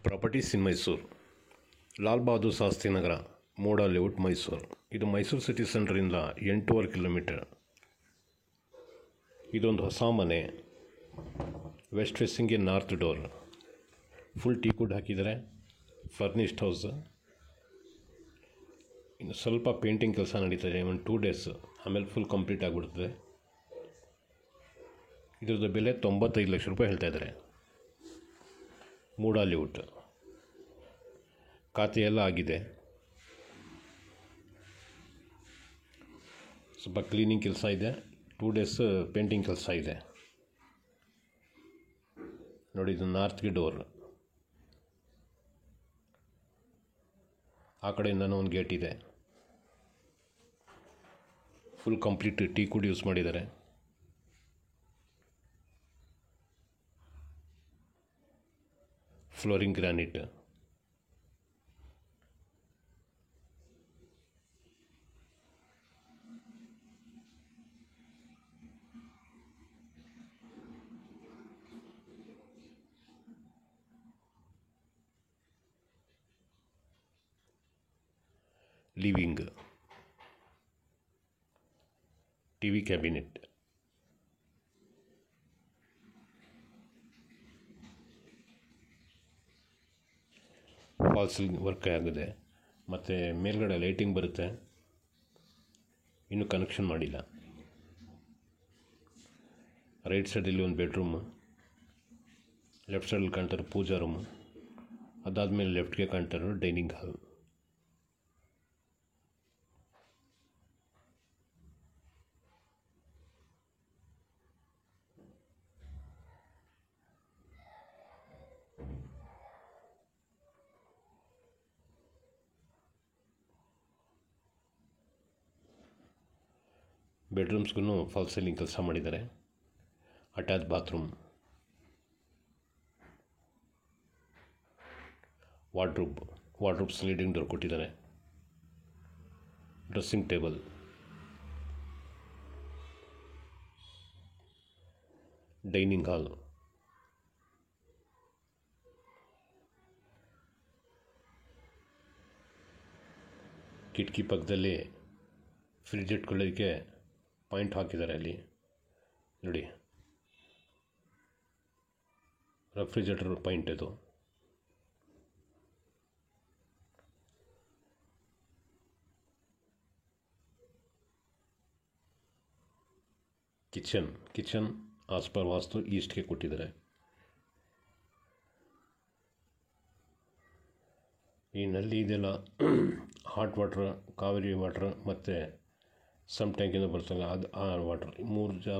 Properties ಇನ್ ಮೈಸೂರು, ಲಾಲ್ ಬಹದ್ದೂರ್ ಶಾಸ್ತ್ರಿ ನಗರ, ಮೋಡ layout, Mysuru. ಇದು Mysuru city ಸೆಂಟ್ರಿಂದ 8.5 kilometre. ಇದೊಂದು ಹೊಸ ಮನೆ. ವೆಸ್ಟ್ ಫೇಸಿಂಗ್ಗೆ north door. Full teak wood ಹಾಕಿದ್ದಾರೆ. Furnished house. ಇನ್ನು ಸ್ವಲ್ಪ ಪೇಂಟಿಂಗ್ ಕೆಲಸ ನಡೀತದೆ. ಒಂದು 2 ಡೇಸ್ ಆಮೇಲೆ ಫುಲ್ ಕಂಪ್ಲೀಟ್ ಆಗಿಬಿಡ್ತದೆ. ಇದ್ರದ್ದು ಬೆಲೆ 95 ಲಕ್ಷ ರೂಪಾಯಿ ಹೇಳ್ತಾ ಇದ್ದಾರೆ. ಮೂಡ ಲೇಔಟ್. ಖಾತೆ ಎಲ್ಲ ಆಗಿದೆ. ಸ್ವಲ್ಪ ಕ್ಲೀನಿಂಗ್ ಕೆಲಸ ಇದೆ. 2 ಡೇಸ್ ಪೇಂಟಿಂಗ್ ಕೆಲಸ ಇದೆ. ನೋಡಿ, ಇದು ನಾರ್ತ್ಗೆ ಡೋರ್. ಆ ಕಡೆಯಿಂದನೂ ಒಂದು ಗೇಟ್ ಇದೆ. Full complete teak wood use ಮಾಡಿದ್ದಾರೆ. Flooring granite. Living. TV cabinet. False work ಆಗಿದೆ. ಮತ್ತು ಮೇಲ್ಗಡೆ ಲೈಟಿಂಗ್ ಬರುತ್ತೆ. ಇನ್ನೂ ಕನೆಕ್ಷನ್ ಮಾಡಿಲ್ಲ. ರೈಟ್ ಸೈಡಲ್ಲಿ ಒಂದು ಬೆಡ್ರೂಮು. ಲೆಫ್ಟ್ ಸೈಡಲ್ಲಿ ಕಾಣ್ತಾರೆ ಪೂಜಾ ರೂಮು. ಅದಾದಮೇಲೆ ಲೆಫ್ಟ್ಗೆ ಕಾಣ್ತಾರೋ ಡೈನಿಂಗ್ ಹಾಲ್. ಬೆಡ್ರೂಮ್ಸ್ಗೂ ಫಾಲ್ ಸೀಲಿಂಗ್ ಕೆಲಸ ಮಾಡಿದ್ದಾರೆ. Attach bathroom. Wardrobe sliding door ಕೊಟ್ಟಿದ್ದಾರೆ. Dressing table. Dining hall. ಕಿಟಕಿ ಪಕ್ಕದಲ್ಲಿ ಫ್ರಿಡ್ಜ್ ಇಟ್ಕೊಳ್ಳೋದಕ್ಕೆ ಪಾಯಿಂಟ್ ಹಾಕಿದ್ದಾರೆ. ಅಲ್ಲಿ ನೋಡಿ, ರೆಫ್ರಿಜರೇಟರ್ ಪಾಯಿಂಟ್ ಇದು. ಕಿಚನ್ ಆಸ್ ಪರ್ ವಾಸ್ತು ಈಸ್ಟ್ಗೆ ಕೊಟ್ಟಿದ್ದಾರೆ. ಈ ನಲ್ಲಿ ಇದೆಲ್ಲ ಹಾಟ್ ವಾಟ್ರ್, ಕಾವೇರಿ ವಾಟ್ರ್ ಮತ್ತು ಸಮ್ ಟ್ಯಾಂಕಿಂದ ಬರ್ತಲ್ಲ, ಅದು ಆ ವಾಟ್ರ್.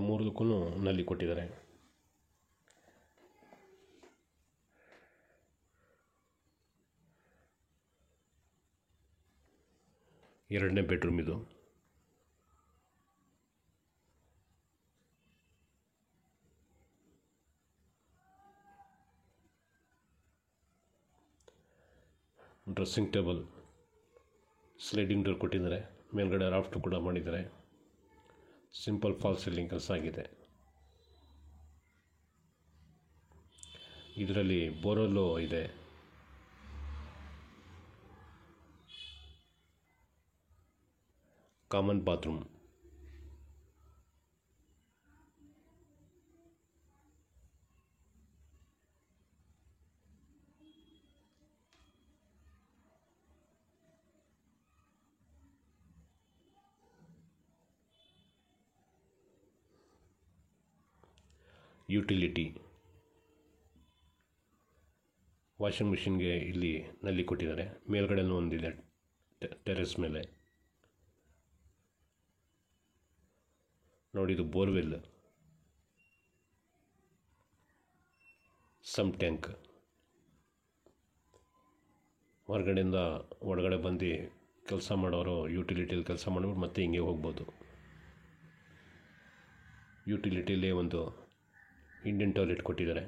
ಮೂರದಕ್ಕೂ ನಲ್ಲಿ ಕೊಟ್ಟಿದ್ದಾರೆ. ಎರಡನೇ ಬೆಡ್ರೂಮ್ ಇದು. Dressing table. ಸ್ಲೈಡಿಂಗ್ ಡೋರ್ ಕೊಟ್ಟಿದ್ದಾರೆ. ಮೇಲ್ಗಡೆ ರಾಫ್ಟ್ ಕೂಡ ಮಾಡಿದ್ದಾರೆ. ಸಿಂಪಲ್ ಫಾಲ್ ಸೀಲಿಂಗ್ ಕೆಲಸ ಆಗಿದೆ. ಇದರಲ್ಲಿ ಬೋರ್ವೆಲ್ಲು ಇದೆ. Common bathroom. ಯುಟಿಲಿಟಿ. ವಾಷಿಂಗ್ ಮಿಷಿನ್ಗೆ ಇಲ್ಲಿ ನಲ್ಲಿ ಕೊಟ್ಟಿದ್ದಾರೆ. ಮೇಲ್ಗಡೆನೂ ಒಂದಿದೆ ಟೆರೆಸ್ ಮೇಲೆ. ನೋಡಿ, ಇದು ಬೋರ್ವೆಲ್. Some tank. ಹೊರಗಡೆಯಿಂದ ಒಳಗಡೆ ಬಂದು ಕೆಲಸ ಮಾಡೋರು ಯುಟಿಲಿಟಿಯಲ್ಲಿ ಕೆಲಸ ಮಾಡಿಬಿಟ್ಟು ಮತ್ತೆ ಹಿಂಗೆ ಹೋಗ್ಬೋದು. ಯುಟಿಲಿಟಿಯಲ್ಲಿ ಒಂದು ಇಂಡಿಯನ್ ಟಾಯ್ಲೆಟ್ ಕೊಟ್ಟಿದ್ದಾರೆ.